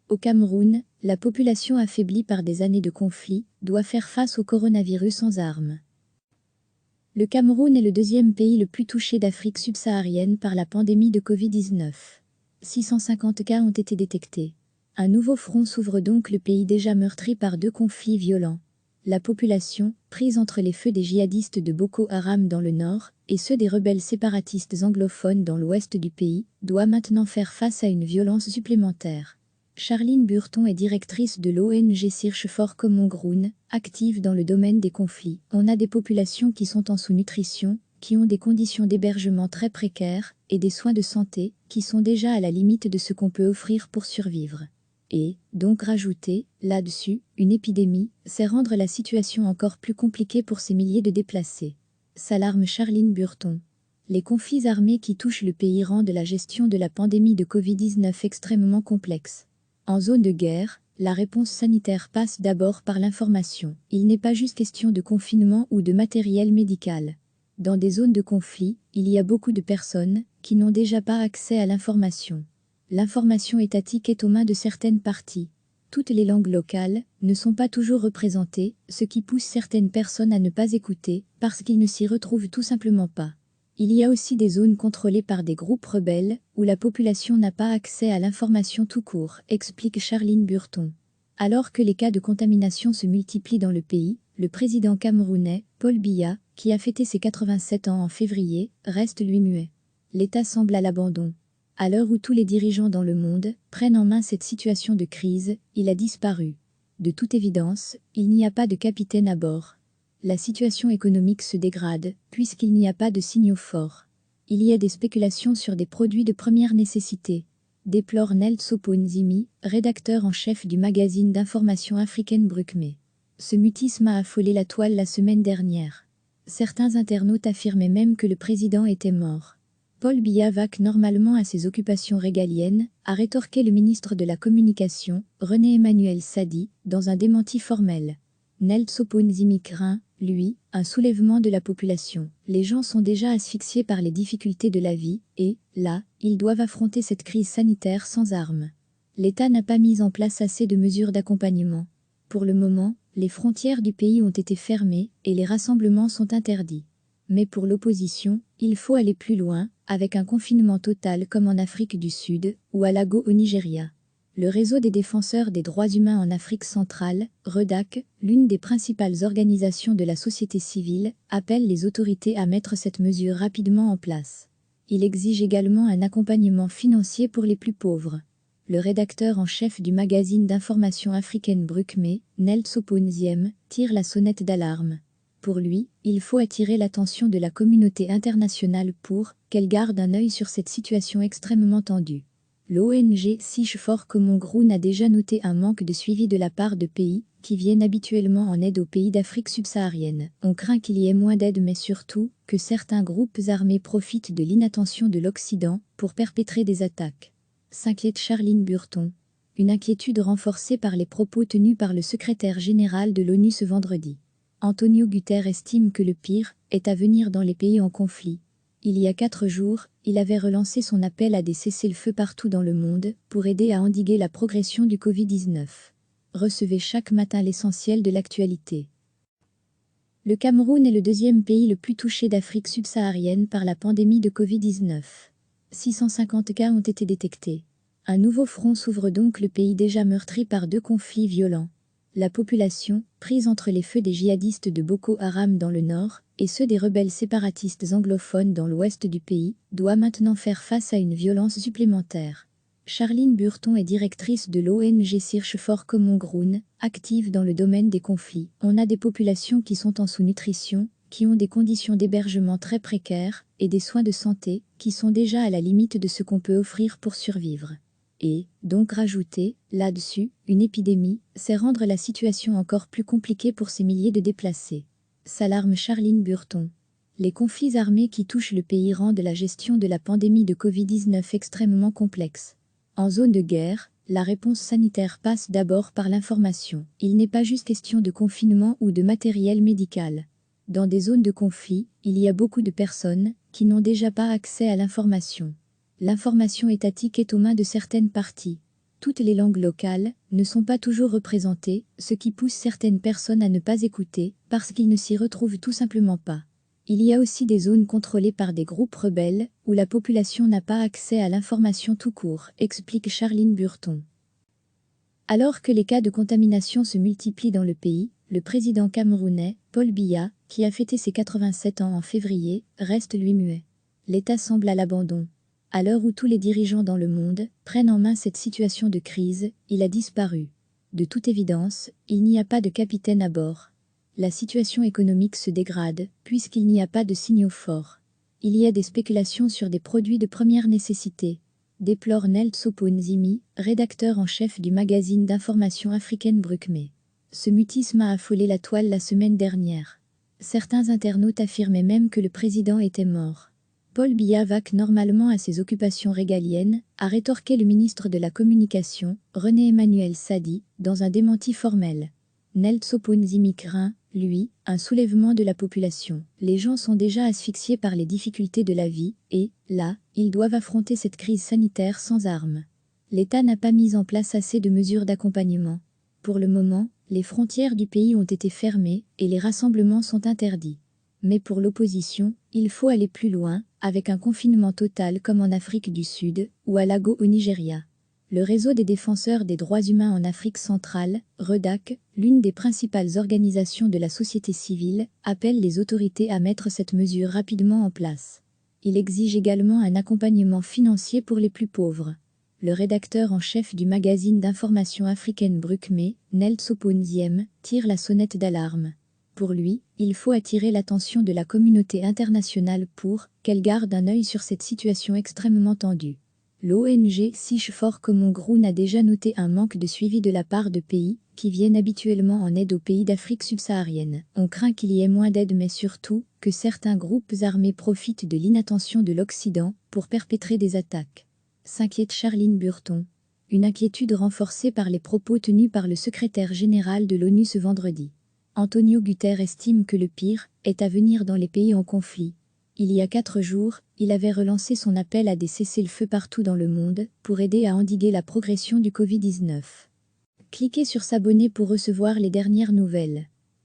Au Cameroun, la population affaiblie par des années de conflit doit faire face au coronavirus sans armes. Le Cameroun est le deuxième pays le plus touché d'Afrique subsaharienne par la pandémie de Covid-19. 650 cas ont été détectés. Un nouveau front s'ouvre donc le pays déjà meurtri par deux conflits violents. La population, prise entre les feux des djihadistes de Boko Haram dans le nord et ceux des rebelles séparatistes anglophones dans l'ouest du pays, doit maintenant faire face à une violence supplémentaire. Charline Burton est directrice de l'ONG Search for Common Ground, active dans le domaine des conflits. On a des populations qui sont en sous-nutrition, qui ont des conditions d'hébergement très précaires, et des soins de santé, qui sont déjà à la limite de ce qu'on peut offrir pour survivre. Et, donc rajouter, là-dessus, une épidémie, c'est rendre la situation encore plus compliquée pour ces milliers de déplacés. S'alarme Charline Burton. Les conflits armés qui touchent le pays rendent la gestion de la pandémie de Covid-19 extrêmement complexe. En zone de guerre, la réponse sanitaire passe d'abord par l'information. Il n'est pas juste question de confinement ou de matériel médical. Dans des zones de conflit, il y a beaucoup de personnes qui n'ont déjà pas accès à l'information. L'information étatique est aux mains de certaines parties. Toutes les langues locales ne sont pas toujours représentées, ce qui pousse certaines personnes à ne pas écouter, parce qu'ils ne s'y retrouvent tout simplement pas. Il y a aussi des zones contrôlées par des groupes rebelles, où la population n'a pas accès à l'information tout court, explique Charline Burton. Alors que les cas de contamination se multiplient dans le pays, le président camerounais, Paul Biya, qui a fêté ses 87 ans en février, reste lui muet. L'État semble à l'abandon. À l'heure où tous les dirigeants dans le monde prennent en main cette situation de crise, il a disparu. De toute évidence, il n'y a pas de capitaine à bord. La situation économique se dégrade, puisqu'il n'y a pas de signaux forts. Il y a des spéculations sur des produits de première nécessité, déplore Neltsopo Nzimi, rédacteur en chef du magazine d'information africaine Brukme. Ce mutisme a affolé la toile la semaine dernière. Certains internautes affirmaient même que le président était mort. Paul Biya vaque normalement à ses occupations régaliennes, a rétorqué le ministre de la Communication, René-Emmanuel Sadi, dans un démenti formel. Neltsopo Nzimi craint, lui, un soulèvement de la population. Les gens sont déjà asphyxiés par les difficultés de la vie, et, là, ils doivent affronter cette crise sanitaire sans armes. L'État n'a pas mis en place assez de mesures d'accompagnement. Pour le moment, les frontières du pays ont été fermées et les rassemblements sont interdits. Mais pour l'opposition, il faut aller plus loin, avec un confinement total comme en Afrique du Sud ou à Lagos au Nigeria. Le réseau des défenseurs des droits humains en Afrique centrale, REDAC, l'une des principales organisations de la société civile, appelle les autorités à mettre cette mesure rapidement en place. Il exige également un accompagnement financier pour les plus pauvres. Le rédacteur en chef du magazine d'information africaine Brukme, Neltsopo Nziem, tire la sonnette d'alarme. Pour lui, il faut attirer l'attention de la communauté internationale pour qu'elle garde un œil sur cette situation extrêmement tendue. L'ONG Search for Common Ground a déjà noté un manque de suivi de la part de pays qui viennent habituellement en aide aux pays d'Afrique subsaharienne. On craint qu'il y ait moins d'aide mais surtout que certains groupes armés profitent de l'inattention de l'Occident pour perpétrer des attaques. S'inquiète Charline Burton. Une inquiétude renforcée par les propos tenus par le secrétaire général de l'ONU ce vendredi. Antonio Guterres estime que le pire est à venir dans les pays en conflit. Il y a 4 jours, il avait relancé son appel à des cessez-le-feu partout dans le monde pour aider à endiguer la progression du Covid-19. Recevez chaque matin l'essentiel de l'actualité. Le Cameroun est le deuxième pays le plus touché d'Afrique subsaharienne par la pandémie de Covid-19. 650 cas ont été détectés. Un nouveau front s'ouvre donc le pays déjà meurtri par deux conflits violents. La population, prise entre les feux des djihadistes de Boko Haram dans le nord et ceux des rebelles séparatistes anglophones dans l'ouest du pays, doit maintenant faire face à une violence supplémentaire. Charline Burton est directrice de l'ONG Search for Common Ground, active dans le domaine des conflits. On a des populations qui sont en sous-nutrition, qui ont des conditions d'hébergement très précaires et des soins de santé qui sont déjà à la limite de ce qu'on peut offrir pour survivre. Et, donc rajouter, là-dessus, une épidémie, c'est rendre la situation encore plus compliquée pour ces milliers de déplacés. S'alarme Charline Burton. Les conflits armés qui touchent le pays rendent la gestion de la pandémie de Covid-19 extrêmement complexe. En zone de guerre, la réponse sanitaire passe d'abord par l'information. Il n'est pas juste question de confinement ou de matériel médical. Dans des zones de conflit, il y a beaucoup de personnes qui n'ont déjà pas accès à l'information. L'information étatique est aux mains de certaines parties. Toutes les langues locales ne sont pas toujours représentées, ce qui pousse certaines personnes à ne pas écouter, parce qu'ils ne s'y retrouvent tout simplement pas. Il y a aussi des zones contrôlées par des groupes rebelles, où la population n'a pas accès à l'information tout court, explique Charline Burton. Alors que les cas de contamination se multiplient dans le pays, le président camerounais, Paul Biya, qui a fêté ses 87 ans en février, reste lui muet. L'État semble à l'abandon. À l'heure où tous les dirigeants dans le monde prennent en main cette situation de crise, il a disparu. De toute évidence, il n'y a pas de capitaine à bord. La situation économique se dégrade, puisqu'il n'y a pas de signaux forts. Il y a des spéculations sur des produits de première nécessité, déplore Neltsopo Nzimi, rédacteur en chef du magazine d'information africaine Brukme. Ce mutisme a affolé la toile la semaine dernière. Certains internautes affirmaient même que le président était mort. Paul Biya vaque normalement à ses occupations régaliennes, a rétorqué le ministre de la Communication, René-Emmanuel Sadi, dans un démenti formel. Neltsopo Nzimi craint, lui, un soulèvement de la population. Les gens sont déjà asphyxiés par les difficultés de la vie, et, là, ils doivent affronter cette crise sanitaire sans armes. L'État n'a pas mis en place assez de mesures d'accompagnement. Pour le moment, les frontières du pays ont été fermées, et les rassemblements sont interdits. Mais pour l'opposition, il faut aller plus loin, avec un confinement total comme en Afrique du Sud, ou à Lagos au Nigeria. Le réseau des défenseurs des droits humains en Afrique centrale, REDAC, l'une des principales organisations de la société civile, appelle les autorités à mettre cette mesure rapidement en place. Il exige également un accompagnement financier pour les plus pauvres. Le rédacteur en chef du magazine d'information africaine Brukme, Neltsopo Nziem, tire la sonnette d'alarme. Pour lui, il faut attirer l'attention de la communauté internationale pour qu'elle garde un œil sur cette situation extrêmement tendue. L'ONG Sich for Common Ground a déjà noté un manque de suivi de la part de pays qui viennent habituellement en aide aux pays d'Afrique subsaharienne. On craint qu'il y ait moins d'aide mais surtout que certains groupes armés profitent de l'inattention de l'Occident pour perpétrer des attaques. S'inquiète Charline Burton. Une inquiétude renforcée par les propos tenus par le secrétaire général de l'ONU ce vendredi. Antonio Guterres estime que le pire est à venir dans les pays en conflit. Il y a 4 jours, il avait relancé son appel à des cessez-le-feu partout dans le monde pour aider à endiguer la progression du Covid-19. Cliquez sur s'abonner pour recevoir les dernières nouvelles.